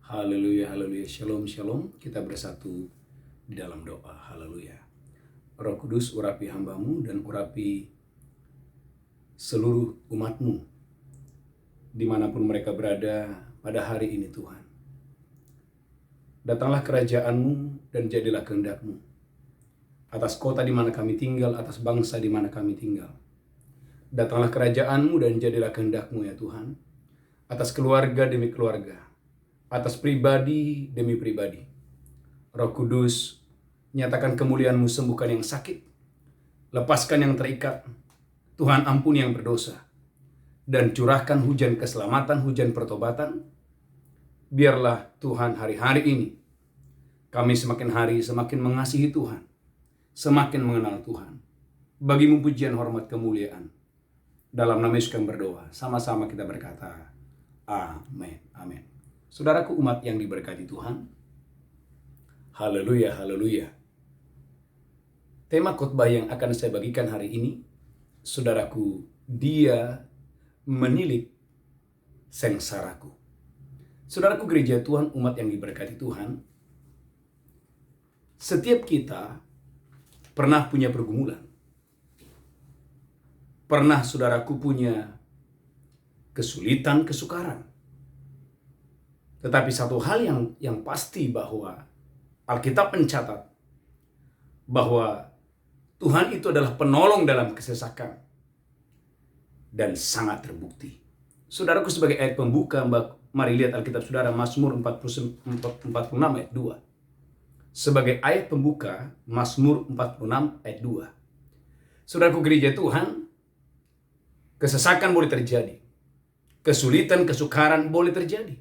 Haleluya, haleluya, shalom, shalom. Kita bersatu di dalam doa, haleluya. Roh Kudus, urapi hambamu dan urapi seluruh umatmu dimanapun mereka berada pada hari ini Tuhan. Datanglah kerajaanmu dan jadilah kehendakmu atas kota di mana kami tinggal, atas bangsa di mana kami tinggal. Datanglah kerajaanmu dan jadilah kehendakmu ya Tuhan, atas keluarga demi keluarga, atas pribadi demi pribadi. Roh Kudus, nyatakan kemuliaan-Mu, sembuhkan yang sakit, lepaskan yang terikat, Tuhan ampuni yang berdosa, dan curahkan hujan keselamatan, hujan pertobatan. Biarlah Tuhan hari-hari ini, kami semakin hari semakin mengasihi Tuhan, semakin mengenal Tuhan. Bagi-Mu pujian, hormat, kemuliaan. Dalam nama Yesus kami berdoa, sama-sama kita berkata, amin, amin. Saudaraku umat yang diberkati Tuhan, haleluya, haleluya. Tema khotbah yang akan saya bagikan hari ini, saudaraku, Dia menilik sengsaraku. Saudaraku gereja Tuhan, umat yang diberkati Tuhan, setiap kita pernah punya pergumulan. Pernah saudaraku punya kesulitan, kesukaran. Tetapi satu hal yang pasti bahwa Alkitab mencatat bahwa Tuhan itu adalah penolong dalam kesesakan dan sangat terbukti. Saudaraku, sebagai ayat pembuka, mari lihat Alkitab saudara, Mazmur 46 ayat 2. Sebagai ayat pembuka, Mazmur 46 ayat 2. Saudaraku gereja Tuhan, kesesakan boleh terjadi. Kesulitan, kesukaran boleh terjadi.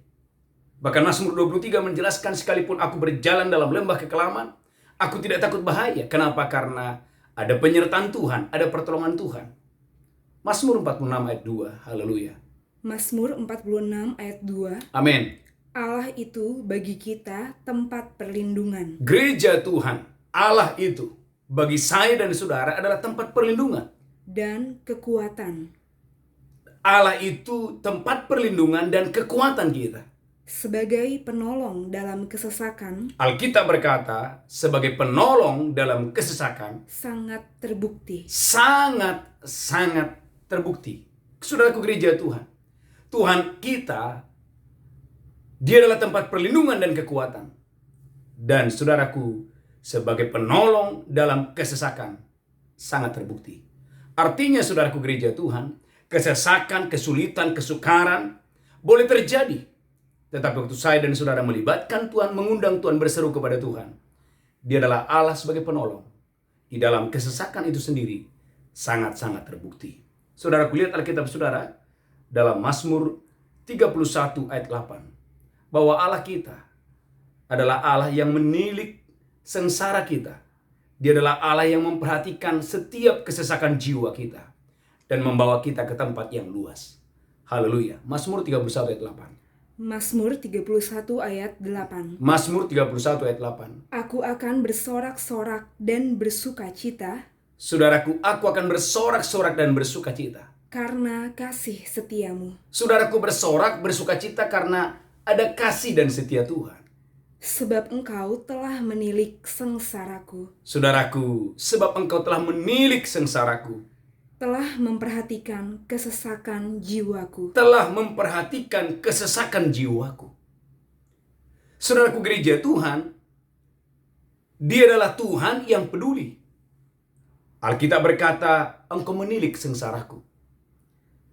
Bahkan Mazmur 23 menjelaskan, sekalipun aku berjalan dalam lembah kekelaman, aku tidak takut bahaya. Kenapa? Karena ada penyertaan Tuhan, ada pertolongan Tuhan. Mazmur 46 ayat 2, haleluya. Mazmur 46 ayat 2. Amin. Allah itu bagi kita tempat perlindungan. Gereja Tuhan, Allah itu bagi saya dan saudara adalah tempat perlindungan Dan kekuatan. Allah itu tempat perlindungan dan kekuatan kita. Sebagai penolong dalam kesesakan, Alkitab berkata, sebagai penolong dalam kesesakan, sangat terbukti. sangat terbukti. Saudaraku gereja Tuhan, Tuhan kita, Dia adalah tempat perlindungan dan kekuatan. Dan saudaraku, sebagai penolong dalam kesesakan, sangat terbukti. Artinya saudaraku gereja Tuhan, kesesakan, kesulitan, kesukaran boleh terjadi. Tetapi waktu saya dan saudara melibatkan Tuhan, mengundang Tuhan, berseru kepada Tuhan, Dia adalah Allah sebagai penolong. Di dalam kesesakan itu sendiri, sangat-sangat terbukti. Saudara, lihat Alkitab saudara, dalam Mazmur 31 ayat 8. Bahwa Allah kita adalah Allah yang menilik sengsara kita. Dia adalah Allah yang memperhatikan setiap kesesakan jiwa kita. Dan membawa kita ke tempat yang luas. Haleluya. Mazmur 31 ayat 8. Mazmur 31 ayat 8. Mazmur 31 ayat 8. Aku akan bersorak-sorak dan bersukacita. Saudaraku, aku akan bersorak-sorak dan bersukacita. Karena kasih setiamu. Saudaraku, bersorak, bersukacita karena ada kasih dan setia Tuhan. Sebab engkau telah menilik sengsaraku. Saudaraku, sebab engkau telah menilik sengsaraku. Telah memperhatikan kesesakan jiwaku. Telah memperhatikan kesesakan jiwaku. Saudaraku gereja Tuhan, Dia adalah Tuhan yang peduli. Alkitab berkata, engkau menilik sengsaraku.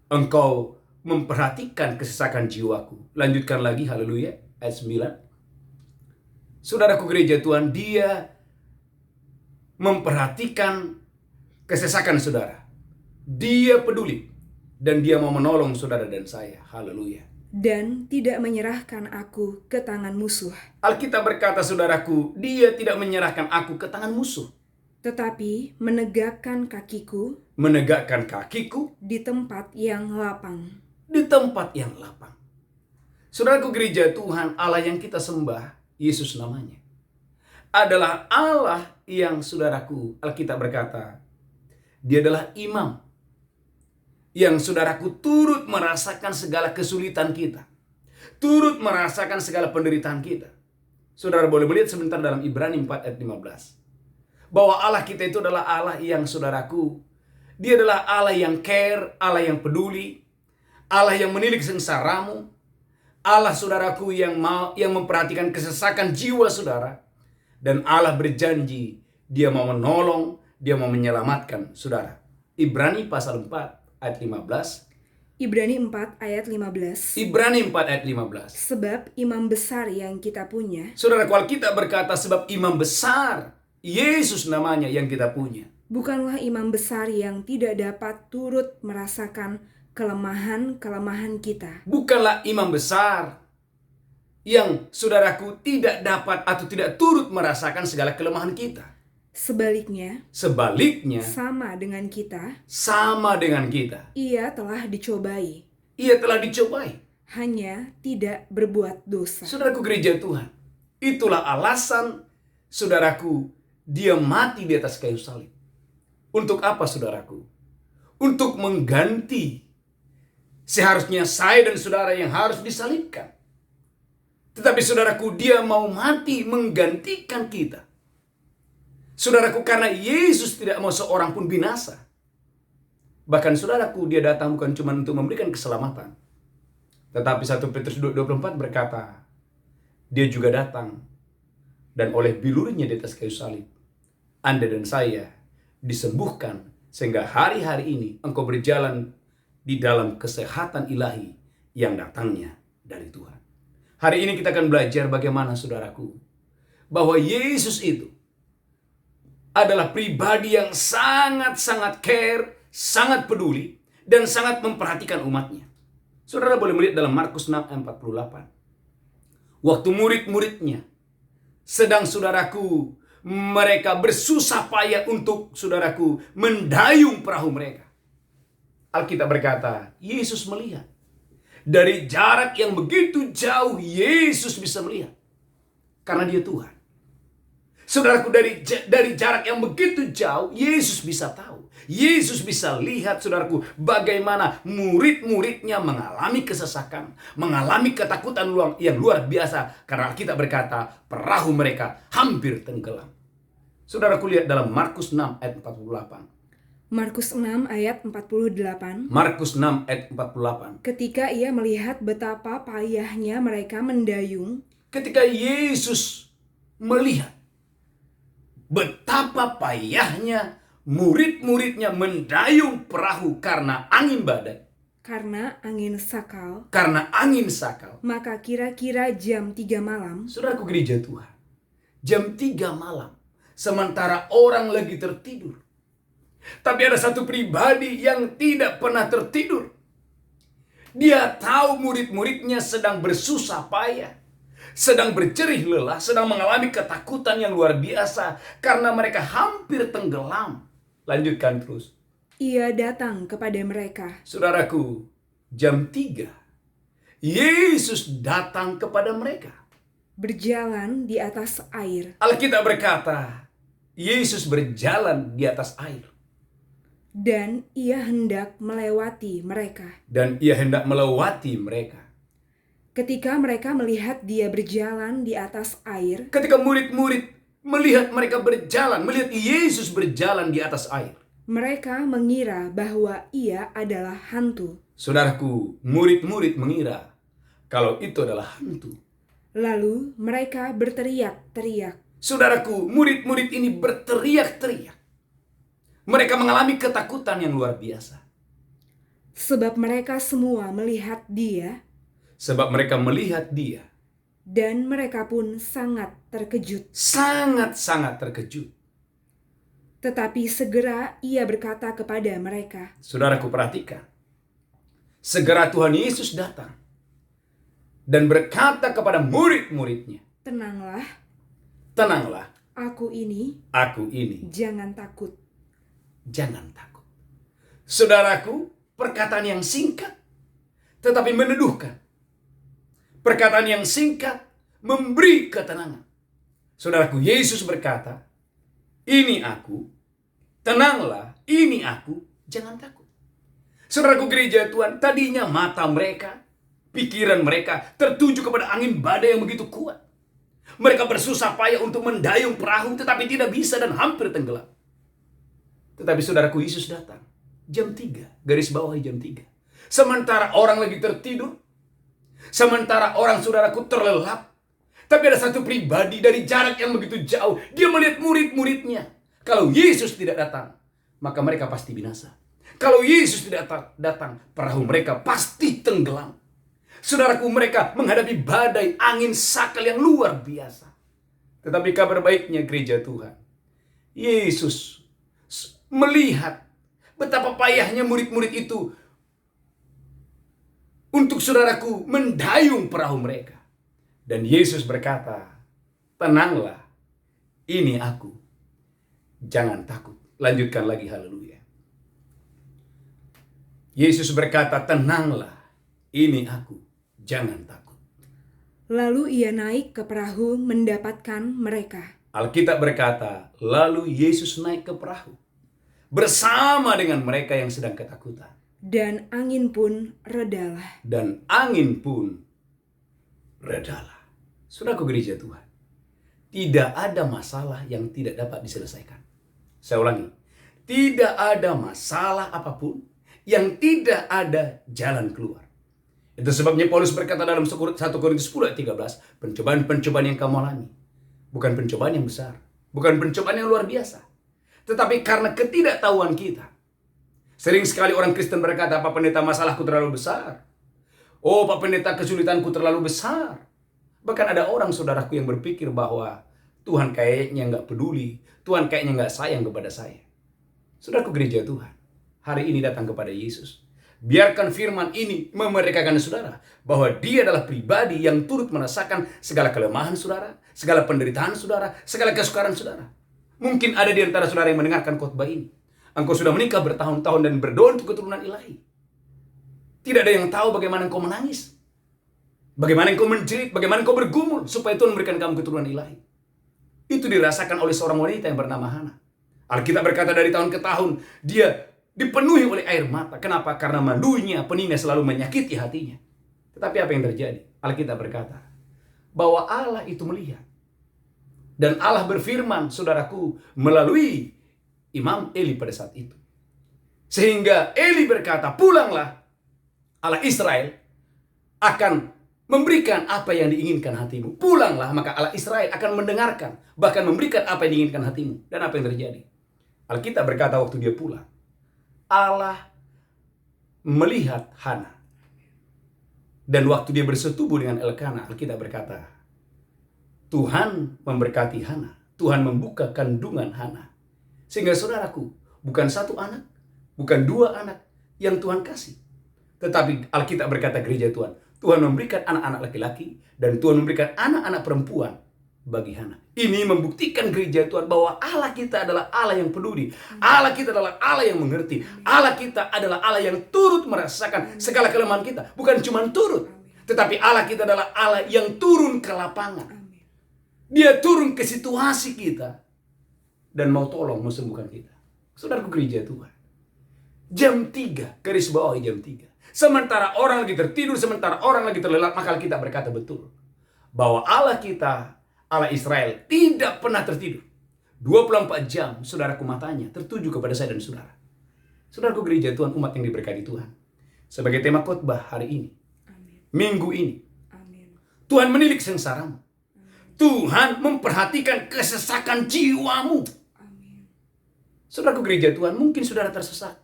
Engkau memperhatikan kesesakan jiwaku. Lanjutkan lagi, haleluya, ayat 9. Saudaraku gereja Tuhan, Dia memperhatikan kesesakan saudara. Dia peduli. Dan Dia mau menolong saudara dan saya. Haleluya. Dan tidak menyerahkan aku ke tangan musuh. Alkitab berkata saudaraku, Dia tidak menyerahkan aku ke tangan musuh. Tetapi menegakkan kakiku. Menegakkan kakiku Di tempat yang lapang. di tempat yang lapang. Saudaraku gereja Tuhan, Allah yang kita sembah, Yesus namanya, adalah Allah yang saudaraku, Alkitab berkata, Dia adalah imam yang saudaraku turut merasakan segala kesulitan kita, turut merasakan segala penderitaan kita. Saudara boleh melihat sebentar dalam Ibrani 4 ayat 15. Bahwa Allah kita itu adalah Allah yang, saudaraku, Dia adalah Allah yang care, Allah yang peduli, Allah yang menilik sengsaramu, Allah, saudaraku, yang memperhatikan kesesakan jiwa saudara. Dan Allah berjanji Dia mau menolong, Dia mau menyelamatkan saudara. Ibrani pasal 4 ayat 15. Ibrani 4 ayat 15. Ibrani 4 ayat 15. Sebab imam besar yang kita punya, Saudara, kalau kita berkata sebab imam besar, Yesus namanya yang kita punya. bukanlah imam besar yang tidak dapat turut merasakan kelemahan-kelemahan kita. Bukanlah imam besar yang, saudaraku, tidak dapat atau tidak turut merasakan segala kelemahan kita. Sebaliknya, sama dengan kita, ia telah dicobai, hanya tidak berbuat dosa. Saudaraku gereja Tuhan, itulah alasan, saudaraku, Dia mati di atas kayu salib. Untuk apa, saudaraku? Untuk mengganti seharusnya saya dan saudara yang harus disalibkan. Tetapi saudaraku, Dia mau mati menggantikan kita. Saudaraku, karena Yesus tidak mau seorang pun binasa. Bahkan saudaraku, Dia datang bukan cuma untuk memberikan keselamatan. Tetapi 1 Petrus 2:24 berkata, Dia juga datang dan oleh bilurnya di atas kayu salib, Anda dan saya disembuhkan sehingga hari-hari ini engkau berjalan di dalam kesehatan ilahi yang datangnya dari Tuhan. Hari ini kita akan belajar bagaimana, saudaraku, bahwa Yesus itu adalah pribadi yang sangat-sangat care, sangat peduli, dan sangat memperhatikan umatnya. Saudara boleh melihat dalam Markus 6 ayat 48. Waktu murid-muridnya sedang, saudaraku, mereka bersusah payah untuk, saudaraku, mendayung perahu mereka. Alkitab berkata, Yesus melihat. Dari jarak yang begitu jauh, Yesus bisa melihat. Karena Dia Tuhan. Saudaraku, dari jarak yang begitu jauh, Yesus bisa tahu. Yesus bisa lihat, saudaraku, bagaimana murid-muridnya mengalami kesesakan, mengalami ketakutan yang luar biasa. Karena kita berkata, perahu mereka hampir tenggelam. Saudaraku, lihat dalam Markus 6 ayat 48. Markus 6 ayat 48. Markus 6 ayat 48. Ketika ia melihat betapa payahnya mereka mendayung. Ketika Yesus melihat betapa payahnya murid-muridnya mendayung perahu karena angin badai. Karena angin sakal. Maka kira-kira jam 3 malam. Saudaraku gereja Tuhan, jam 3 malam. Sementara orang lagi tertidur. Tapi ada satu pribadi yang tidak pernah tertidur. Dia tahu murid-muridnya sedang bersusah payah, sedang berjerih lelah, sedang mengalami ketakutan yang luar biasa karena mereka hampir tenggelam. Lanjutkan terus. Ia datang kepada mereka. Saudaraku, jam 3 Yesus datang kepada mereka. Berjalan di atas air. Alkitab berkata, Yesus berjalan di atas air. Dan ia hendak melewati mereka. Ketika mereka melihat Dia berjalan di atas air. Ketika murid-murid melihat mereka berjalan, melihat Yesus berjalan di atas air, mereka mengira bahwa Ia adalah hantu. Saudaraku, murid-murid mengira kalau itu adalah hantu. Lalu mereka berteriak-teriak. Saudaraku, murid-murid ini berteriak-teriak. Mereka mengalami ketakutan yang luar biasa. Sebab mereka semua melihat Dia. Dan mereka pun sangat terkejut. Sangat-sangat terkejut. Tetapi segera Ia berkata kepada mereka. Saudaraku perhatikan. Segera Tuhan Yesus datang. Dan berkata kepada murid-muridnya. Tenanglah. Aku ini. Jangan takut. Saudaraku, perkataan yang singkat tetapi meneduhkan. Perkataan yang singkat memberi ketenangan. Saudaraku, Yesus berkata, ini aku, tenanglah, ini aku, jangan takut. Saudaraku gereja Tuhan, tadinya mata mereka Pikiran mereka tertuju kepada angin badai yang begitu kuat. Mereka bersusah payah untuk mendayung perahu, tetapi tidak bisa dan hampir tenggelam. Tetapi saudaraku, Yesus datang. Jam 3, garis bawahi jam 3. Sementara orang lagi tertidur. Sementara orang, saudaraku, terlelap. Tapi ada satu pribadi dari jarak yang begitu jauh. Dia melihat murid-muridnya. Kalau Yesus tidak datang, maka mereka pasti binasa. Kalau Yesus tidak datang, perahu mereka pasti tenggelam. Saudaraku, mereka menghadapi badai angin sakal yang luar biasa. Tetapi kabar baiknya gereja Tuhan, Yesus melihat betapa payahnya murid-murid itu untuk, saudaraku, mendayung perahu mereka. Dan Yesus berkata, tenanglah, ini aku, jangan takut. Lanjutkan lagi, haleluya. Yesus berkata, tenanglah, ini aku, jangan takut. Lalu ia naik ke perahu mendapatkan mereka. Alkitab berkata, lalu Yesus naik ke perahu bersama dengan mereka yang sedang ketakutan. Dan angin pun redalah. Dan angin pun redalah. Saudaraku gereja Tuhan, tidak ada masalah yang tidak dapat diselesaikan. Saya ulangi, tidak ada masalah apapun yang tidak ada jalan keluar. Itu sebabnya Paulus berkata dalam 1 Korintus 10 ayat 13, pencobaan-pencobaan yang kamu alami bukan pencobaan yang besar, bukan pencobaan yang luar biasa, tetapi karena ketidaktahuan kita. Sering sekali orang Kristen berkata, Pak Pendeta, masalahku terlalu besar. Oh, Pak Pendeta, kesulitanku terlalu besar. Bahkan ada orang, saudaraku, yang berpikir bahwa Tuhan kayaknya nggak peduli, Tuhan kayaknya nggak sayang kepada saya. Saudaraku gereja Tuhan, hari ini datang kepada Yesus. Biarkan firman ini memerdekakan saudara bahwa dia adalah pribadi yang turut merasakan segala kelemahan saudara, segala penderitaan saudara, segala kesukaran saudara. Mungkin ada di antara saudara yang mendengarkan khotbah ini. Engkau sudah menikah bertahun-tahun dan berdoa untuk keturunan ilahi. Tidak ada yang tahu bagaimana engkau menangis, bagaimana engkau menjerit, bagaimana engkau bergumul supaya Tuhan memberikan kamu keturunan ilahi. Itu dirasakan oleh seorang wanita yang bernama Hana. Alkitab berkata dari tahun ke tahun dia dipenuhi oleh air mata. Kenapa? Karena malunya penina selalu menyakiti hatinya. Tetapi apa yang terjadi? Alkitab berkata bahwa Allah itu melihat. Dan Allah berfirman, saudaraku, melalui Imam Eli pada saat itu. Sehingga Eli berkata, pulanglah, Allah Israel akan memberikan apa yang diinginkan hatimu. Pulanglah, maka Allah Israel akan mendengarkan, bahkan memberikan apa yang diinginkan hatimu. Dan apa yang terjadi? Alkitab berkata waktu dia pulang, Allah melihat Hana. Dan waktu dia bersetubuh dengan Elkana, Alkitab berkata, Tuhan memberkati Hana. Tuhan membuka kandungan Hana. Sehingga saudaraku, bukan satu anak, bukan dua anak yang Tuhan kasih. Tetapi Alkitab berkata gereja Tuhan, Tuhan memberikan anak-anak laki-laki dan Tuhan memberikan anak-anak perempuan bagi Hana. Ini membuktikan gereja Tuhan bahwa Allah kita adalah Allah yang peduli. Allah kita adalah Allah yang mengerti. Allah kita adalah Allah yang turut merasakan segala kelemahan kita. Bukan cuma turut, tetapi Allah kita adalah Allah yang turun ke lapangan. Dia turun ke situasi kita dan mau tolong, mau sembuhkan kita. Saudaraku gereja Tuhan, jam 3, garis bawahi jam 3. Sementara orang lagi tertidur, sementara orang lagi terlelap, maka kita berkata betul bahwa Allah kita, Allah Israel, tidak pernah tertidur. 24 jam, saudaraku, matanya tertuju kepada saya dan saudara. Saudaraku gereja Tuhan, umat yang diberkati Tuhan. Sebagai tema khotbah hari ini, minggu ini, Tuhan menilik sengsaramu. Tuhan memperhatikan kesesakan jiwamu. Saudaraku gereja Tuhan, mungkin saudara tersesat.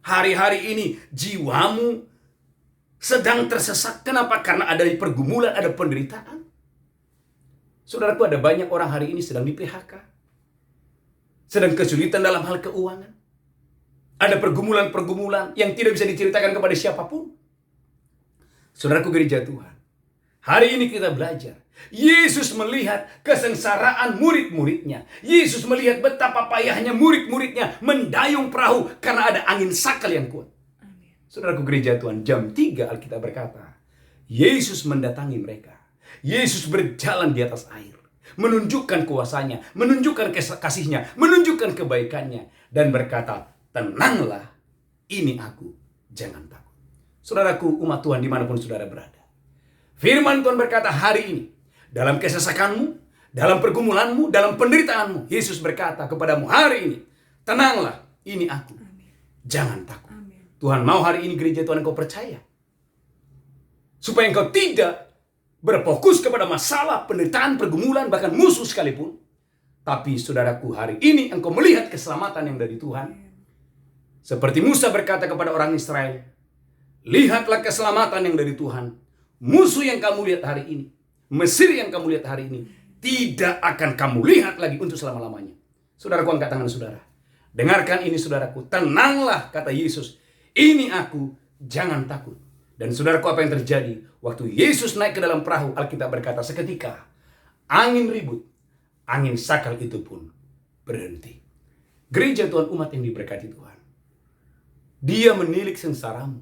Hari-hari ini jiwamu sedang tersesat. Kenapa? Karena ada pergumulan, ada penderitaan. Saudaraku, ada banyak orang hari ini sedang di PHK. Sedang kesulitan dalam hal keuangan. Ada pergumulan-pergumulan yang tidak bisa diceritakan kepada siapapun. Saudaraku gereja Tuhan, hari ini kita belajar. Yesus melihat kesengsaraan murid-muridnya. Yesus melihat betapa payahnya murid-muridnya mendayung perahu karena ada angin sakal yang kuat. Saudaraku gereja Tuhan, jam 3 Alkitab berkata, Yesus mendatangi mereka. Yesus berjalan di atas air, menunjukkan kuasanya, menunjukkan kasihnya, menunjukkan kebaikannya, dan berkata, tenanglah, ini aku, jangan takut. Saudaraku, umat Tuhan dimanapun saudara berada. Firman Tuhan berkata hari ini, dalam kesesakanmu, dalam pergumulanmu, dalam penderitaanmu, Yesus berkata kepadamu hari ini, tenanglah, ini aku. Jangan takut. Tuhan mau hari ini gereja Tuhan engkau percaya. Supaya engkau tidak berfokus kepada masalah, penderitaan, pergumulan, bahkan musuh sekalipun. Tapi saudaraku, hari ini engkau melihat keselamatan yang dari Tuhan. Seperti Musa berkata kepada orang Israel, lihatlah keselamatan yang dari Tuhan. Musuh yang kamu lihat hari ini, Mesir yang kamu lihat hari ini, tidak akan kamu lihat lagi untuk selama-lamanya. Saudaraku, angkat tangan saudara. Dengarkan ini saudaraku, tenanglah kata Yesus. Ini aku, jangan takut. Dan saudaraku, apa yang terjadi? Waktu Yesus naik ke dalam perahu, Alkitab berkata seketika angin ribut, angin sakal itu pun berhenti. Gereja Tuhan, umat yang diberkati Tuhan, Dia menilik sengsaramu.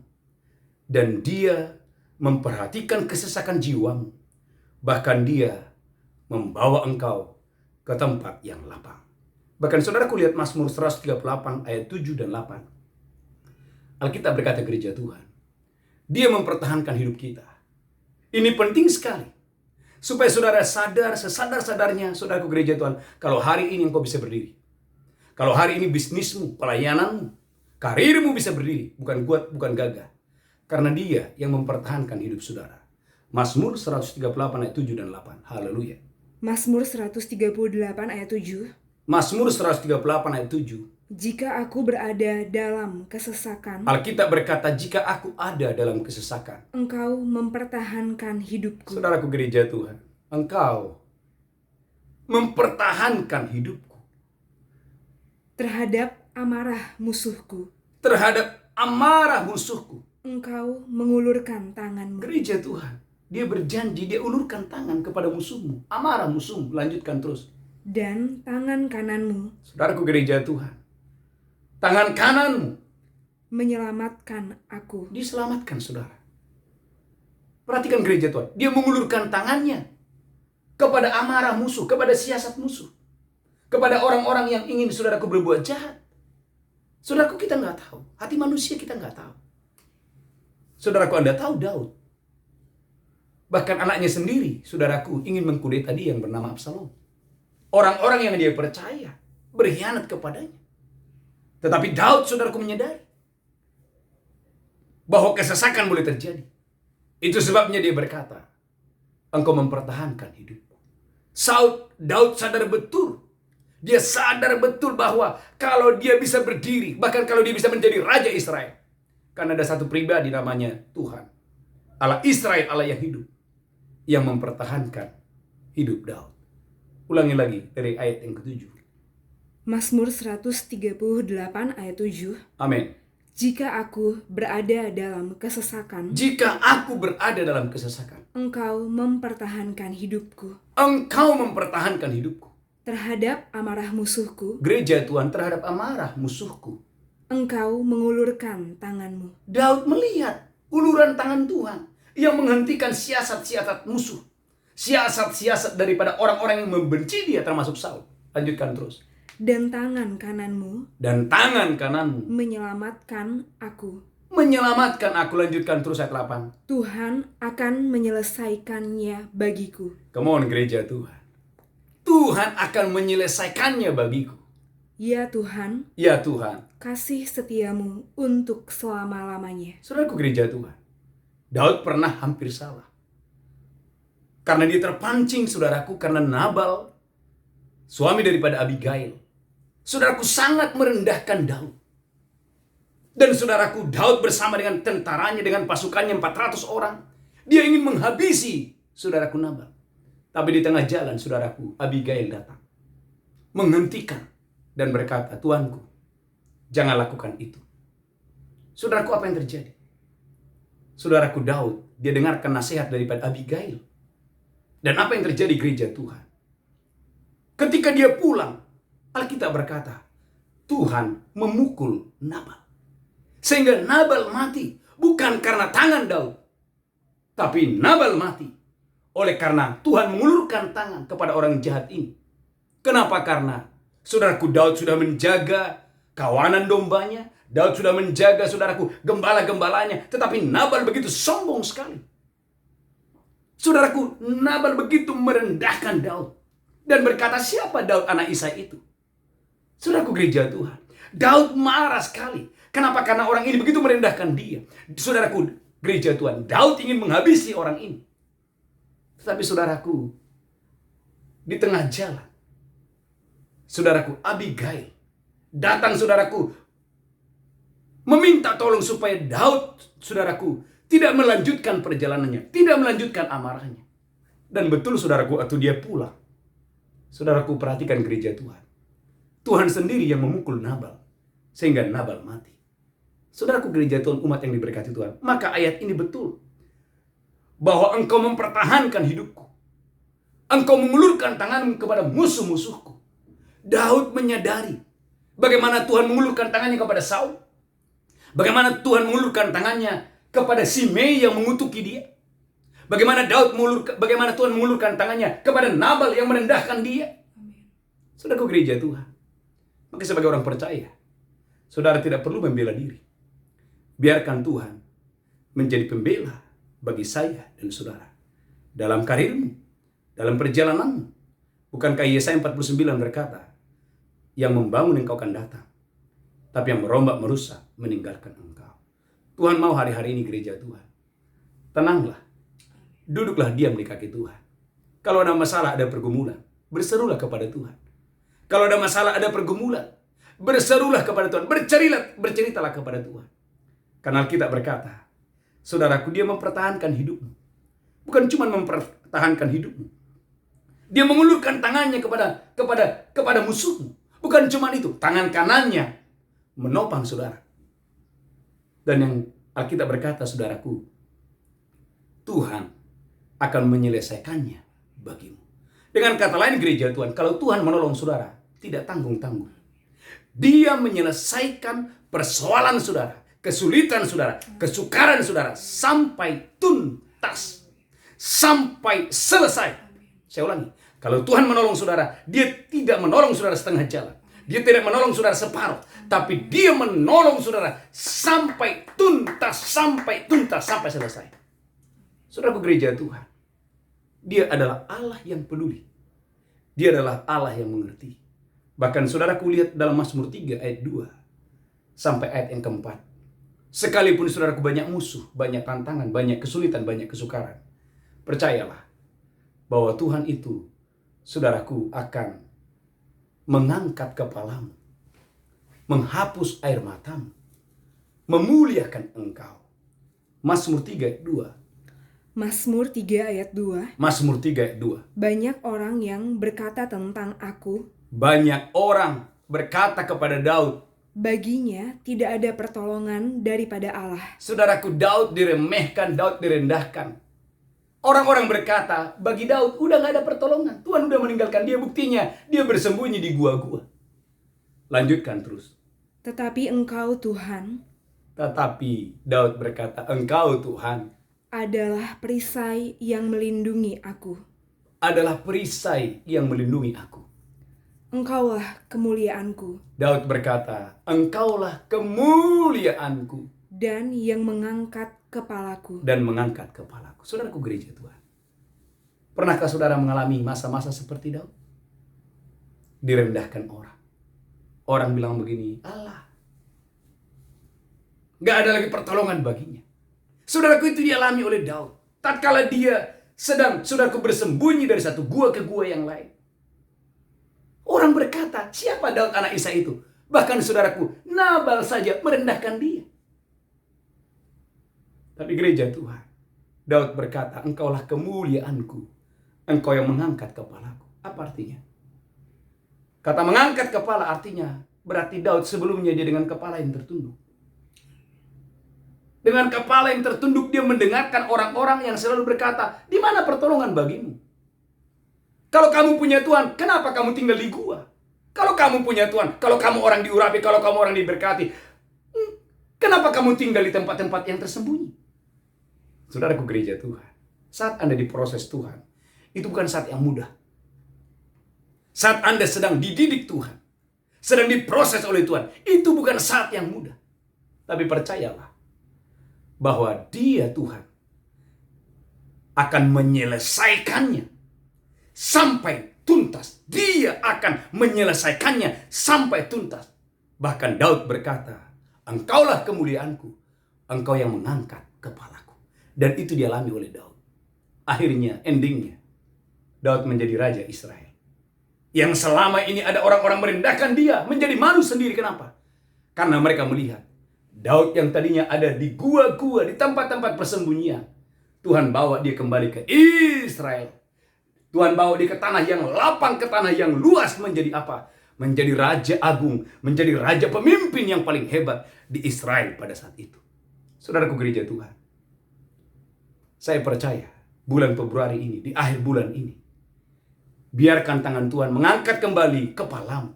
Dan Dia memperhatikan kesesakan jiwamu. Bahkan Dia membawa engkau ke tempat yang lapang. Bahkan saudaraku lihat Mazmur 138 ayat 7 dan 8. Alkitab berkata gereja Tuhan, Dia mempertahankan hidup kita. Ini penting sekali. Supaya saudara sadar, sesadar-sadarnya, saudaraku gereja Tuhan, kalau hari ini engkau bisa berdiri. Kalau hari ini bisnismu, pelayananmu, karirmu bisa berdiri. Bukan kuat, bukan gagah. Karena Dia yang mempertahankan hidup saudara. Mazmur 138 ayat 7 dan 8. Haleluya. Mazmur 138 ayat 7. Mazmur 138 ayat 7. Jika aku berada dalam kesesakan, Alkitab berkata, jika aku ada dalam kesesakan, Engkau mempertahankan hidupku. saudaraku gereja Tuhan, Engkau mempertahankan hidupku Terhadap amarah musuhku, terhadap amarah musuhku. Engkau mengulurkan tanganmu. Gereja Tuhan, Dia berjanji, Dia ulurkan tangan kepada musuhmu, amarah musuhmu. Lanjutkan terus. Dan tangan kananmu, Saudaraku gereja Tuhan, tangan kananmu menyelamatkan aku. diselamatkan saudara. Perhatikan gereja Tuhan, Dia mengulurkan tangannya kepada amarah musuh, kepada siasat musuh, kepada orang-orang yang ingin saudaraku berbuat jahat. Saudaraku, kita nggak tahu, hati manusia kita nggak tahu. Saudaraku, Anda tahu Daud, bahkan anaknya sendiri, saudaraku, ingin mengkudeta dia yang bernama Absalom. Orang-orang yang dia percaya berkhianat kepadanya. Tetapi Daud, saudaraku, menyadari bahwa kesesakan boleh terjadi. Itu sebabnya dia berkata, engkau mempertahankan hidupku. Daud sadar betul. Dia sadar betul bahwa kalau dia bisa berdiri, bahkan kalau dia bisa menjadi Raja Israel. Karena ada satu pribadi namanya Tuhan, Allah Israel, Allah yang hidup, yang mempertahankan hidup Daud. Ulangi lagi dari ayat yang ke-7. Mazmur 138 ayat 7. Amin. Jika aku berada dalam kesesakan, Jika aku berada dalam kesesakan, Engkau mempertahankan hidupku. Engkau mempertahankan hidupku. Terhadap amarah musuhku, Gereja Tuhan, terhadap amarah musuhku, Engkau mengulurkan tanganmu. Daud melihat uluran tangan Tuhan yang menghentikan siasat-siasat musuh. Siasat-siasat daripada orang-orang yang membenci dia, termasuk Saul. Lanjutkan terus. Dan tangan kananmu Dan tangan kananmu menyelamatkan aku. menyelamatkan aku. Lanjutkan terus ayat 8. Tuhan akan menyelesaikannya bagiku. Come on gereja Tuhan. Tuhan akan menyelesaikannya bagiku. Ya Tuhan, Ya Tuhan. kasih setiamu untuk selama-lamanya. Saudaraku gereja Tuhan, Daud pernah hampir salah. Karena dia terpancing, saudaraku, karena Nabal, suami daripada Abigail. Saudaraku, sangat merendahkan Daud. Dan saudaraku, Daud bersama dengan tentaranya, dengan pasukannya 400 orang. Dia ingin menghabisi saudaraku Nabal. Tapi di tengah jalan, saudaraku, Abigail datang. Menghentikan dan berkata, Tuanku, jangan lakukan itu. Saudaraku, apa yang terjadi? Saudaraku Daud, dia dengarkan nasihat daripada Abigail. Dan apa yang terjadi gereja Tuhan? Ketika dia pulang, Alkitab berkata, Tuhan memukul Nabal. Sehingga Nabal mati. Bukan karena tangan Daud. Tapi Nabal mati oleh karena Tuhan mengulurkan tangan kepada orang jahat ini. Kenapa? Karena saudaraku Daud sudah menjaga kawanan dombanya. Daud sudah menjaga, saudaraku, gembala-gembalanya. Tetapi Nabal begitu sombong sekali. Saudaraku, Nabal begitu merendahkan Daud. Dan berkata, siapa Daud anak Isai itu? Saudaraku gereja Tuhan, Daud marah sekali. Kenapa? Karena orang ini begitu merendahkan dia. Saudaraku gereja Tuhan, Daud ingin menghabisi orang ini. Tetapi saudaraku, di tengah jalan, saudaraku Abigail datang, saudaraku, meminta tolong supaya Daud, saudaraku, tidak melanjutkan perjalanannya, tidak melanjutkan amarahnya. Dan betul, saudaraku, waktu dia pulang, saudaraku, perhatikan gereja Tuhan, Tuhan sendiri yang memukul Nabal sehingga Nabal mati. Saudaraku gereja Tuhan, umat yang diberkati Tuhan, maka ayat ini betul, bahwa engkau mempertahankan hidupku, engkau mengulurkan tanganmu kepada musuh-musuhku. Daud menyadari bagaimana Tuhan mengulurkan tangannya kepada Saul, bagaimana Tuhan mengulurkan tangannya kepada Simei yang mengutuki dia, bagaimana Tuhan mengulurkan tangannya kepada Nabal yang merendahkan dia. Saudaraku gereja Tuhan, maka sebagai orang percaya, saudara tidak perlu membela diri. Biarkan Tuhan menjadi pembela bagi saya dan saudara dalam karirmu, dalam perjalananmu. Bukankah Yesaya 49 berkata, yang membangun engkau akan datang, tapi yang merombak merusak meninggalkan engkau. Tuhan mau hari-hari ini gereja Tuhan, tenanglah, duduklah diam di kaki Tuhan. Kalau ada masalah, ada pergumulan, berserulah kepada Tuhan. Kalau ada masalah, ada pergumulan, berserulah kepada Tuhan, berceritalah kepada Tuhan. Karena Alkitab berkata, saudaraku, dia mempertahankan hidupmu. Bukan cuma mempertahankan hidupmu, dia mengulurkan tangannya kepada musuhmu. Bukan cuma itu, tangan kanannya menopang saudara. Dan yang Alkitab berkata, saudaraku, Tuhan akan menyelesaikannya bagimu. Dengan kata lain gereja Tuhan, kalau Tuhan menolong saudara, tidak tanggung-tanggung. Dia menyelesaikan persoalan saudara, kesulitan saudara, kesukaran saudara, sampai tuntas, sampai selesai. Saya ulangi, kalau Tuhan menolong saudara, dia tidak menolong saudara setengah jalan. Dia tidak menolong saudara separuh, tapi dia menolong saudara sampai tuntas, sampai selesai. Saudaraku gereja Tuhan, dia adalah Allah yang peduli. Dia adalah Allah yang mengerti. Bahkan saudaraku lihat dalam Mazmur 3 ayat 2 sampai ayat yang keempat. Sekalipun saudaraku banyak musuh, banyak tantangan, banyak kesulitan, banyak kesukaran, percayalah bahwa Tuhan itu, saudaraku, akan mengangkat kepalamu, menghapus air matamu, memuliakan engkau. Mazmur 3 ayat 2. Mazmur 3 ayat 2. Mazmur 3 ayat 2. Banyak orang yang berkata tentang aku. Banyak orang berkata kepada Daud, baginya tidak ada pertolongan daripada Allah. Saudaraku, Daud diremehkan, Daud direndahkan. Orang-orang berkata, bagi Daud udah gak ada pertolongan. Tuhan udah meninggalkan dia, buktinya dia bersembunyi di gua-gua. Lanjutkan terus. Tetapi engkau Tuhan. Tetapi Daud berkata, engkau Tuhan adalah perisai yang melindungi aku. Adalah perisai yang melindungi aku. Engkaulah kemuliaanku. Daud berkata, engkaulah kemuliaanku. Dan yang mengangkat kepalaku. Dan mengangkat kepalaku. Saudaraku gereja Tuhan, pernahkah saudara mengalami masa-masa seperti Daud? Direndahkan orang. Orang bilang begini, Allah, gak ada lagi pertolongan baginya. Saudaraku, itu dialami oleh Daud. Tatkala dia sedang, saudaraku, bersembunyi dari satu gua ke gua yang lain. Orang berkata, siapa Daud anak Isai itu? Bahkan saudaraku, Nabal saja merendahkan dia. Tapi gereja Tuhan, Daud berkata, engkaulah kemuliaanku. Engkau yang mengangkat kepalaku. Apa artinya? Kata mengangkat kepala artinya, berarti Daud sebelumnya dia dengan kepala yang tertunduk. Dengan kepala yang tertunduk dia mendengarkan orang-orang yang selalu berkata, di mana pertolongan bagimu? Kalau kamu punya Tuhan, kenapa kamu tinggal di gua? Kalau kamu punya Tuhan, kalau kamu orang diurapi, kalau kamu orang diberkati, kenapa kamu tinggal di tempat-tempat yang tersembunyi? Saudaraku gereja Tuhan, saat Anda diproses Tuhan, itu bukan saat yang mudah. Saat Anda sedang dididik Tuhan, sedang diproses oleh Tuhan, itu bukan saat yang mudah. Tapi percayalah bahwa Dia Tuhan akan menyelesaikannya sampai tuntas. Dia akan menyelesaikannya sampai tuntas. Bahkan Daud berkata, Engkaulah kemuliaanku, Engkau yang mengangkat kepalaku. Dan itu dialami oleh Daud. Akhirnya, endingnya, Daud menjadi Raja Israel. Yang selama ini ada orang-orang merendahkan dia, menjadi malu sendiri. Kenapa? Karena mereka melihat Daud yang tadinya ada di gua-gua, di tempat-tempat persembunyian, Tuhan bawa dia kembali ke Israel. Tuhan bawa dia ke tanah yang lapang, ke tanah yang luas, menjadi apa? Menjadi Raja Agung, menjadi Raja Pemimpin yang paling hebat di Israel pada saat itu. Saudaraku gereja Tuhan, saya percaya bulan Februari ini, di akhir bulan ini, biarkan tangan Tuhan mengangkat kembali kepalamu.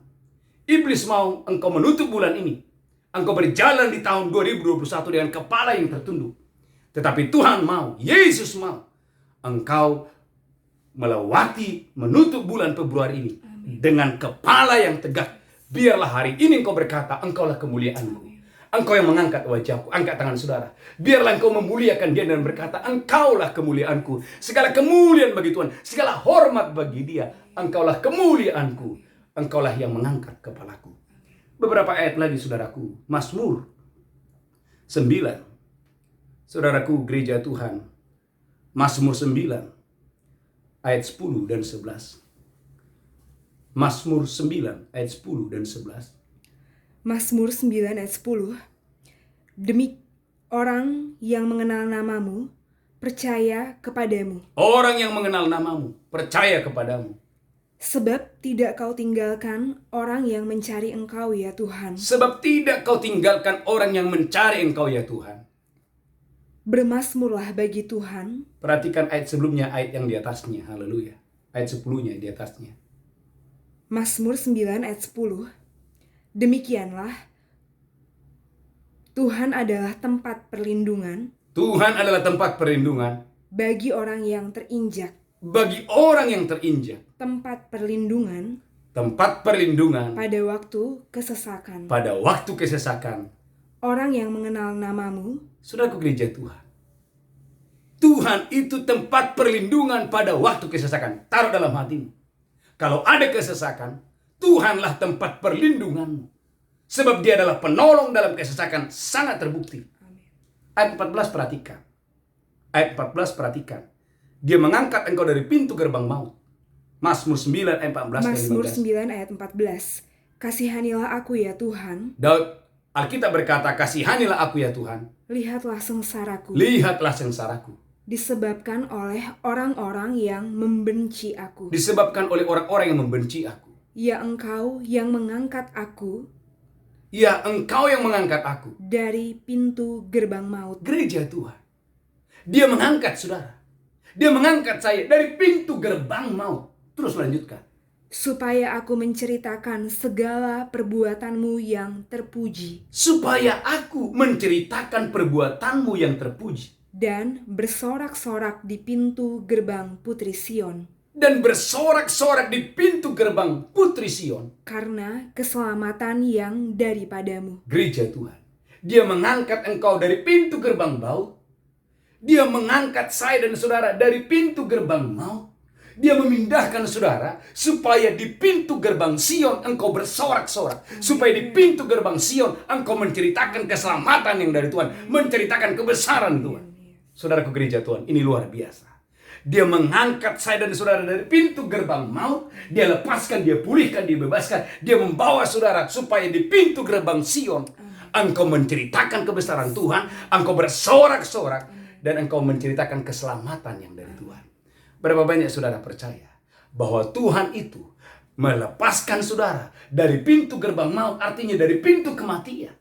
Iblis mau engkau menutup bulan ini. Engkau berjalan di tahun 2021 dengan kepala yang tertunduk. Tetapi Tuhan mau, Yesus mau, engkau melewati, menutup bulan Februari ini dengan kepala yang tegak. Biarlah hari ini engkau berkata, Engkaulah kemuliaanku. Engkau yang mengangkat wajahku. Angkat tangan saudara. Biarlah engkau memuliakan dia dan berkata, Engkaulah kemuliaanku. Segala kemuliaan bagi Tuhan, segala hormat bagi dia. Engkaulah kemuliaanku. Engkaulah yang mengangkat kepalaku. Beberapa ayat lagi saudaraku. Mazmur 9. Saudaraku gereja Tuhan, Mazmur 9 ayat 10 dan 11. Mazmur 9 ayat 10 dan 11. Mazmur 9 ayat 10. Demi orang yang mengenal namamu, percaya kepadamu. Orang yang mengenal namamu, percaya kepadamu. Sebab tidak kau tinggalkan orang yang mencari engkau ya Tuhan. Sebab tidak kau tinggalkan orang yang mencari engkau ya Tuhan. Bermasmurlah bagi Tuhan. Perhatikan ayat sebelumnya, ayat yang di atasnya. Haleluya. Ayat 10-nya di atasnya. Mazmur 9 ayat 10. Demikianlah, Tuhan adalah tempat perlindungan. Tuhan adalah tempat perlindungan. Bagi orang yang terinjak. Bagi orang yang terinjak. Tempat perlindungan. Tempat perlindungan. Pada waktu kesesakan. Pada waktu kesesakan. Orang yang mengenal namamu. Saudaraku gereja Tuhan. Tuhan itu tempat perlindungan pada waktu kesesakan. Taruh dalam hatimu. Kalau ada kesesakan, Tuhanlah tempat perlindunganmu. Sebab dia adalah penolong dalam kesesakan, sangat terbukti. Ayat 14 perhatikan. Ayat 14 perhatikan. Dia mengangkat engkau dari pintu gerbang maut. Mazmur 9 ayat 14 dan 15. Mazmur 9 ayat 14. Kasihanilah aku ya Tuhan. Daud Alkitab berkata, kasihanilah aku ya Tuhan. Lihatlah sengsaraku. Lihatlah sengsaraku. Disebabkan oleh orang-orang yang membenci aku. Disebabkan oleh orang-orang yang membenci aku. Ya Engkau yang mengangkat aku. Ya Engkau yang mengangkat aku. Dari pintu gerbang maut. Gereja Tuhan. Dia mengangkat saudara. Dia mengangkat saya dari pintu gerbang maut. Terus lanjutkan. Supaya aku menceritakan segala perbuatanmu yang terpuji. Supaya aku menceritakan perbuatanmu yang terpuji. Dan bersorak-sorak di pintu gerbang Putri Sion. Dan bersorak-sorak di pintu gerbang Putri Sion. Karena keselamatan yang daripadamu. Gereja Tuhan. Dia mengangkat engkau dari pintu gerbang maut. Dia mengangkat saya dan saudara dari pintu gerbang maut. Dia memindahkan saudara supaya di pintu gerbang Sion engkau bersorak-sorak. Supaya di pintu gerbang Sion engkau menceritakan keselamatan yang dari Tuhan. Menceritakan kebesaran Tuhan. Saudaraku gereja Tuhan, ini luar biasa. Dia mengangkat saya dan saudara dari pintu gerbang maut. Dia lepaskan, dia pulihkan, dia bebaskan. Dia membawa saudara supaya di pintu gerbang Sion engkau menceritakan kebesaran Tuhan. Engkau bersorak-sorak. Dan engkau menceritakan keselamatan yang dari Tuhan. Berapa banyak saudara percaya bahwa Tuhan itu melepaskan saudara dari pintu gerbang maut, artinya dari pintu kematian.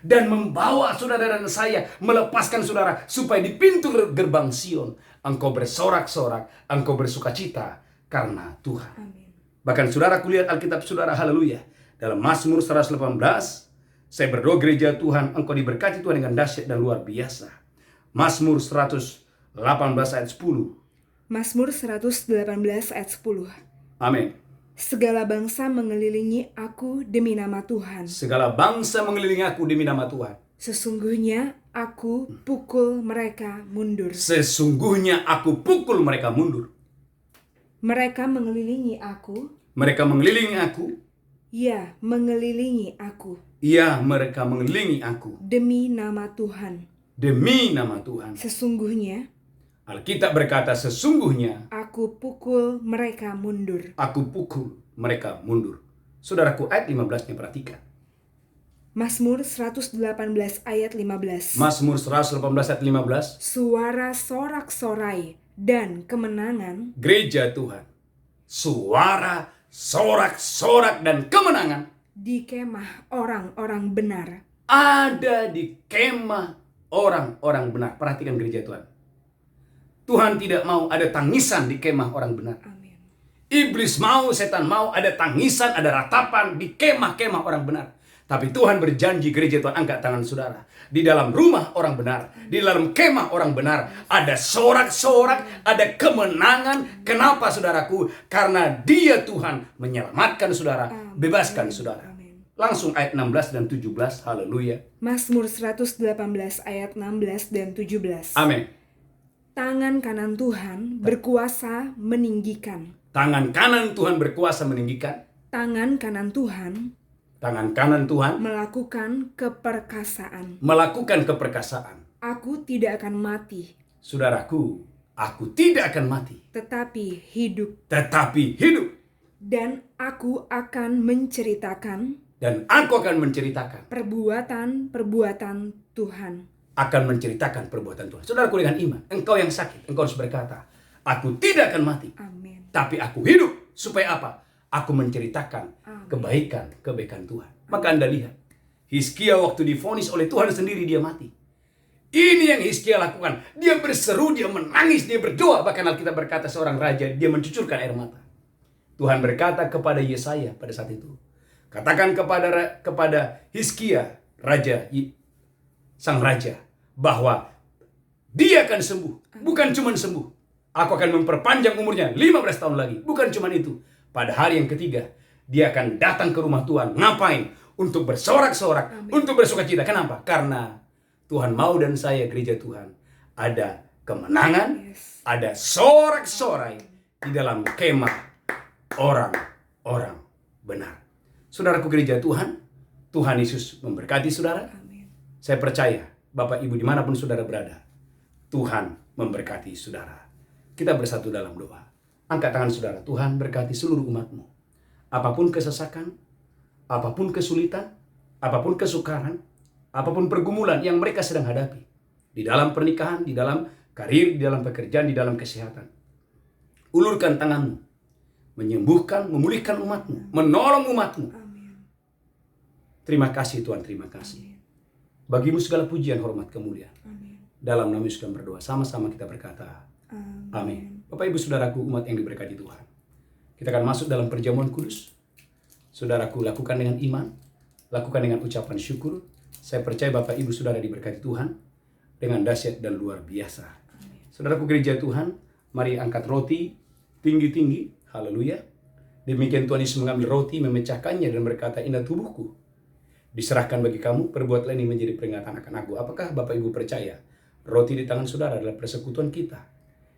Dan membawa saudara dan saya, melepaskan saudara supaya di pintu gerbang Sion engkau bersorak-sorak, engkau bersukacita karena Tuhan. Amin. Bahkan saudara kulihat Alkitab saudara, haleluya. Dalam Mazmur 118, saya berdoa gereja Tuhan, engkau diberkati Tuhan dengan dahsyat dan luar biasa. Mazmur 118 ayat 10. Mazmur 118 ayat 10. Amin. Segala bangsa mengelilingi aku demi nama Tuhan. Segala bangsa mengelilingi aku demi nama Tuhan. Sesungguhnya aku pukul mereka mundur. Sesungguhnya aku pukul mereka mundur. Mereka mengelilingi aku. Mereka mengelilingi aku. Ya, mengelilingi aku. Ya, mereka mengelilingi aku. Demi nama Tuhan. Demi nama Tuhan. Sesungguhnya Alkitab berkata, sesungguhnya aku pukul mereka mundur. aku pukul mereka mundur. Saudaraku, ayat 15-nya perhatikan. Mazmur 118 ayat 15. Mazmur 118 ayat 15. Suara sorak-sorai dan kemenangan. Gereja Tuhan. Suara sorak-sorak dan kemenangan Di kemah orang-orang benar. ada di kemah orang-orang benar. Perhatikan gereja Tuhan. Tuhan tidak mau ada tangisan di kemah orang benar. Amin. Iblis mau, setan mau ada tangisan, ada ratapan di kemah-kemah orang benar. Tapi Tuhan berjanji, gereja Tuhan, angkat tangan saudara. Di dalam rumah orang benar, di dalam kemah orang benar, ada sorak-sorak, ada kemenangan. Kenapa saudaraku? Karena Dia Tuhan menyelamatkan saudara, bebaskan saudara. Amin. Langsung ayat 16 dan 17, haleluya. Mazmur 118 ayat 16 dan 17. Amin. Tangan kanan Tuhan berkuasa meninggikan. Tangan kanan Tuhan berkuasa meninggikan. Tangan kanan Tuhan Tangan kanan Tuhan melakukan keperkasaan. melakukan keperkasaan. Aku tidak akan mati, Saudaraku, aku tidak akan mati, tetapi hidup. tetapi hidup. Dan aku akan menceritakan Dan aku akan menceritakan, perbuatan-perbuatan Tuhan. akan menceritakan perbuatan Tuhan. Saudaraku, dengan iman, engkau yang sakit, engkau harus berkata, aku tidak akan mati, Amin. tapi aku hidup. Supaya apa? Aku menceritakan Amin. kebaikan Tuhan. Maka Anda lihat, Hizkia waktu divonis oleh Tuhan sendiri dia mati. Ini yang Hizkia lakukan. Dia berseru, dia menangis, dia berdoa. Bahkan Alkitab berkata seorang raja, dia mencucurkan air mata. Tuhan berkata kepada Yesaya pada saat itu, katakan kepada Hizkia, sang raja, bahwa dia akan sembuh. Bukan cuma sembuh, aku akan memperpanjang umurnya 15 tahun lagi. Bukan cuma itu, pada hari yang ketiga dia akan datang ke rumah Tuhan. Ngapain? Untuk bersorak-sorak, untuk bersukacita. Kenapa? Karena Tuhan mau dan saya, gereja Tuhan, ada kemenangan, ada sorak-sorai di dalam kemah orang-orang benar. Saudaraku, gereja Tuhan, Tuhan Yesus memberkati saudara. Amin. Saya percaya, Bapak Ibu dimanapun saudara berada, Tuhan memberkati saudara. Kita bersatu dalam doa. Angkat tangan saudara. Tuhan berkati seluruh umat-Mu. Apapun kesesakan, apapun kesulitan, apapun kesukaran, apapun pergumulan yang mereka sedang hadapi, di dalam pernikahan, di dalam karir, di dalam pekerjaan, di dalam kesehatan, ulurkan tangan-Mu, menyembuhkan, memulihkan umat-Mu, menolong umat-Mu. Amin. Terima kasih Tuhan, terima kasih. Bagimu segala pujian, hormat, kemuliaan. Amin. Dalam nama Yesus kami berdoa. Sama-sama kita berkata, amin. Bapak Ibu Saudaraku, umat yang diberkati Tuhan, kita akan masuk dalam perjamuan kudus. Saudaraku, lakukan dengan iman, lakukan dengan ucapan syukur. Saya percaya Bapak Ibu Saudara diberkati Tuhan dengan dahsyat dan luar biasa. Saudaraku, gereja Tuhan, mari angkat roti tinggi-tinggi. Haleluya. Demikian Tuhan Yesus mengambil roti, memecahkannya dan berkata, inilah tubuhku, diserahkan bagi kamu, perbuatlah ini menjadi peringatan akan aku. Apakah Bapak Ibu percaya roti di tangan saudara adalah persekutuan kita?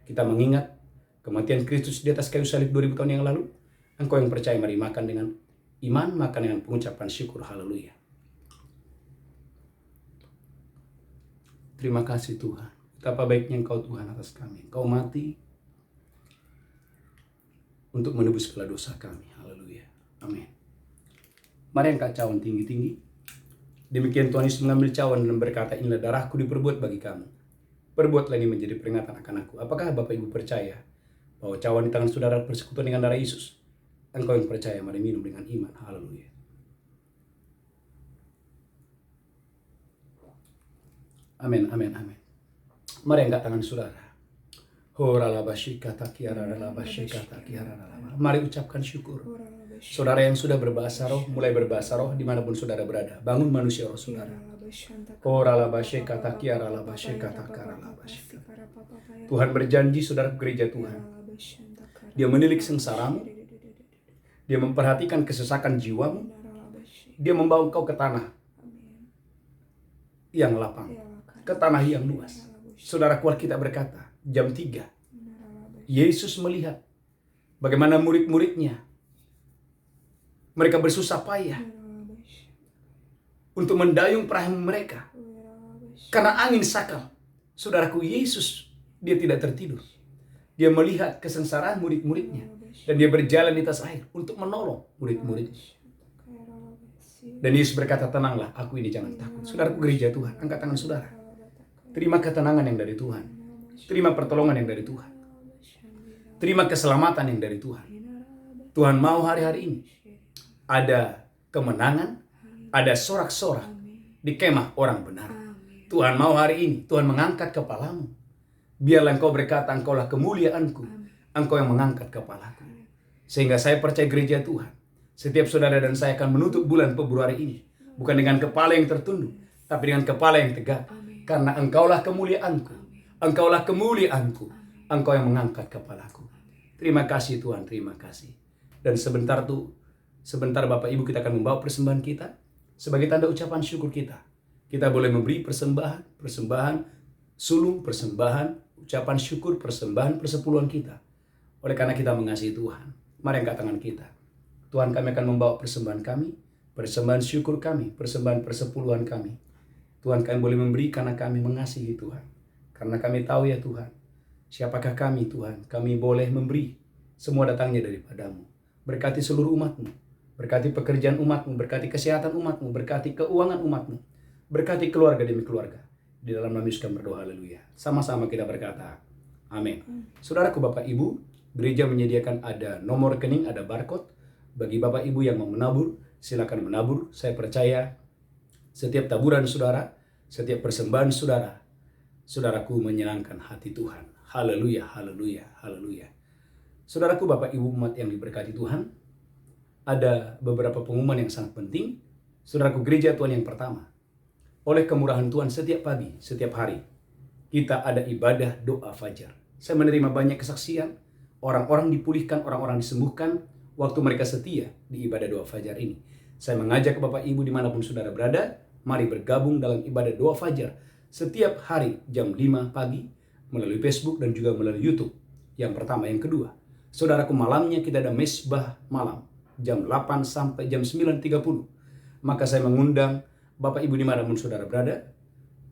Kita mengingat kematian Kristus di atas kayu salib 2000 tahun yang lalu. Engkau yang percaya, mari makan dengan iman, makan dengan pengucapan syukur. Haleluya. Terima kasih Tuhan. Betapa baiknya Engkau Tuhan atas kami. Engkau mati untuk menebus segala dosa kami. Haleluya. Amin. Mari angkat cawan tinggi-tinggi. Demikian Tuhan Yesus mengambil cawan dan berkata, inilah darahku diperbuat bagi kamu. Perbuatlah ini menjadi peringatan akan aku. Apakah Bapak Ibu percaya bahwa cawan di tangan saudara persekutuan dengan darah Yesus? Engkau yang percaya, mari minum dengan iman. Haleluya. Amin, amin, amin. Mari angkat tangan saudara. Mari ucapkan syukur. Saudara yang sudah berbahasa roh, mulai berbahasa roh dimanapun saudara berada. Bangun manusia roh saudara. Tuhan berjanji, saudara gereja Tuhan, Dia menilik sengsaramu, Dia memperhatikan kesesakan jiwamu, Dia membawa engkau ke tanah yang lapang, ke tanah yang luas. Saudara, kuat kita berkata, jam 3, Yesus melihat bagaimana murid-muridnya, mereka bersusah payah untuk mendayung perahu mereka karena angin sakal. Saudaraku, Yesus, dia tidak tertidur. Dia melihat kesengsaraan murid-muridnya dan dia berjalan di atas air untuk menolong murid-muridnya. Dan Yesus berkata, tenanglah, aku ini, jangan takut. Saudaraku, gereja Tuhan, angkat tangan saudara. Terima ketenangan yang dari Tuhan. Terima pertolongan yang dari Tuhan. Terima keselamatan yang dari Tuhan. Tuhan mau hari-hari ini ada kemenangan, ada sorak-sorak di kemah orang benar. Tuhan mau hari ini, Tuhan mengangkat kepalamu. Biarlah engkau berkata, engkaulah kemuliaanku. Engkau yang mengangkat kepalaku. Sehingga saya percaya gereja Tuhan, setiap saudara dan saya akan menutup bulan Februari ini. Bukan dengan kepala yang tertunduk, tapi dengan kepala yang tegak. Karena engkaulah kemuliaanku. Engkaulah kemuliaanku. Engkau yang mengangkat kepalaku. Terima kasih Tuhan, terima kasih. Dan sebentar Bapak Ibu, kita akan membawa persembahan kita sebagai tanda ucapan syukur kita. Kita boleh memberi persembahan sulung, persembahan ucapan syukur, persembahan persepuluhan kita. Oleh karena kita mengasihi Tuhan, mari angkat tangan kita. Tuhan, kami akan membawa persembahan kami, persembahan syukur kami, persembahan persepuluhan kami. Tuhan, kami boleh memberi karena kami mengasihi Tuhan. Karena kami tahu ya Tuhan, siapakah kami Tuhan? Kami boleh memberi, semua datangnya daripadamu. Berkati seluruh umatmu, berkati pekerjaan umatmu, berkati kesehatan umatmu, berkati keuangan umatmu, berkati keluarga demi keluarga. Di dalam nama Yesus kami berdoa, haleluya. Sama-sama kita berkata, amin. Saudaraku, Bapak Ibu, gereja menyediakan ada nomor rekening, ada barcode. Bagi Bapak Ibu yang mau menabur, silakan menabur. Saya percaya setiap taburan saudara, setiap persembahan saudara, saudaraku menyenangkan hati Tuhan. Haleluya, haleluya, haleluya. Saudaraku, Bapak Ibu umat yang diberkati Tuhan, ada beberapa pengumuman yang sangat penting. Saudaraku, gereja Tuhan yang pertama, oleh kemurahan Tuhan setiap pagi, setiap hari, kita ada ibadah doa fajar. Saya menerima banyak kesaksian, orang-orang dipulihkan, orang-orang disembuhkan, waktu mereka setia di ibadah doa fajar ini. Saya mengajak Bapak Ibu dimanapun saudara berada, mari bergabung dalam ibadah doa fajar setiap hari jam 5 pagi melalui Facebook dan juga melalui YouTube. Yang pertama, yang kedua, saudaraku, malamnya kita ada mesbah malam jam 8 sampai jam 9.30. Maka saya mengundang Bapak Ibu dimanapun saudara berada,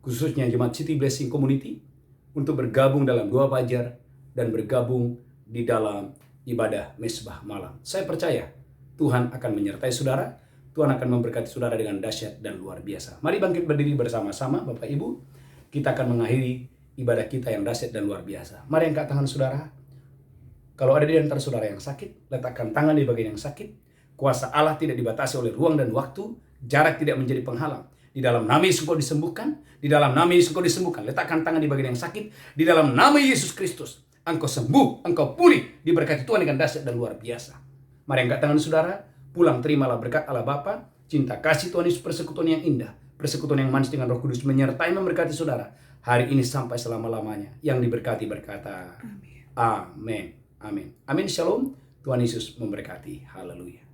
khususnya Jemaat City Blessing Community, untuk bergabung dalam doa fajar dan bergabung di dalam ibadah mesbah malam. Saya percaya Tuhan akan menyertai saudara, Tuhan akan memberkati saudara dengan dahsyat dan luar biasa. Mari bangkit berdiri bersama-sama Bapak Ibu, kita akan mengakhiri ibadah kita yang dahsyat dan luar biasa. Mari angkat tangan saudara. Kalau ada di antara saudara yang sakit, letakkan tangan di bagian yang sakit. Kuasa Allah tidak dibatasi oleh ruang dan waktu, jarak tidak menjadi penghalang. Di dalam nama Yesus engkau disembuhkan, di dalam nama Yesus engkau disembuhkan. Letakkan tangan di bagian yang sakit, di dalam nama Yesus Kristus engkau sembuh, engkau pulih, diberkati Tuhan dengan dahsyat dan luar biasa. Mari angkat tangan saudara, pulang terimalah berkat Allah Bapa, cinta kasih Tuhan Yesus, persekutuan yang indah, persekutuan yang manis dengan Roh Kudus menyertai memberkati saudara hari ini sampai selama-lamanya. Yang diberkati berkata, amin. Amin. Amin. Shalom. Tuhan Yesus memberkati. Haleluya.